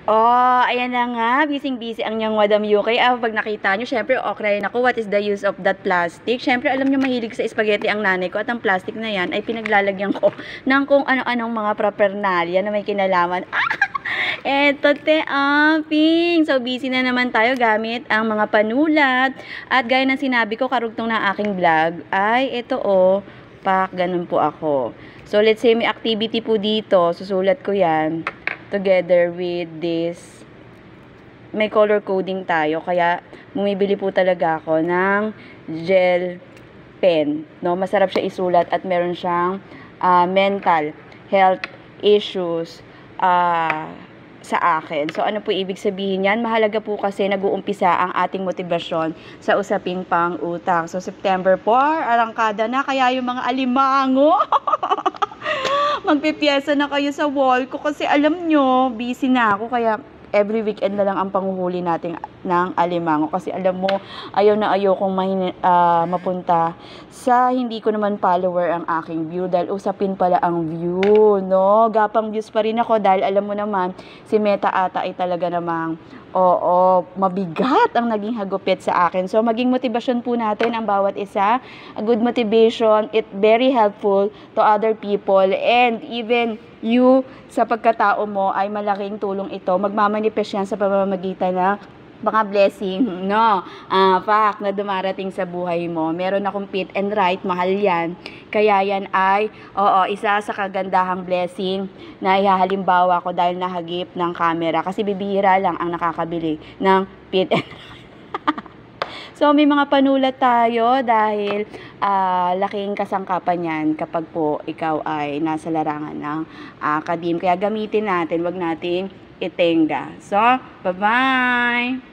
Oh, ayan na nga. Busy-busy ang niyang Madam UK. Pag nakita niyo, syempre, okay rin ako. What is the use of that plastic? Syempre, alam niyo, mahilig sa spaghetti ang nanay ko. At ang plastic na yan ay pinaglalagyan ko ng kung ano-anong mga propernalia na may kinalaman. Eto te, ping. So, busy na naman tayo gamit ang mga panulat. At gaya ng sinabi ko, karugtong ng aking vlog, ay ito ganun po ako. So, let's say may activity po dito. Susulat ko yan together with this. May color coding tayo. Kaya, bumibili po talaga ako ng gel pen. No? Masarap siya isulat at meron siyang mental health issues sa akin. So, ano po ibig sabihin yan? Mahalaga po kasi nag-uumpisa ang ating motibasyon sa usaping pang-utang. So, September 4, arangkada na. Kaya yung mga alimango, magpipiyesa na kayo sa wall ko kasi alam nyo, busy na ako. Kaya, every weekend na lang ang panguhuli natin ng alimango. Kasi alam mo, ayaw na ayaw kong mapunta sa hindi ko naman follower ang aking view. Dahil usapin pala ang view, no? Gapang views pa rin ako dahil alam mo naman, si Meta ata ay talaga namang, mabigat ang naging hagupit sa akin. So, maging motivasyon po natin ang bawat isa. A good motivation, it very helpful to other people. And even you, sa pagkatao mo, ay malaking tulong ito. Magmamanifest yan sa pamamagitan ng mga blessing, no? Fact na dumarating sa buhay mo. Meron akong fit and right, mahal yan. Kaya yan ay, isa sa kagandahang blessing na ihahalimbawa ko dahil nahagip ng camera. Kasi bibihira lang ang nakakabili ng fit and right. So, may mga panulat tayo dahil laking kasangkapan yan kapag po ikaw ay nasa larangan ng academe. Kaya gamitin natin, wag nating itenga. So, bye-bye!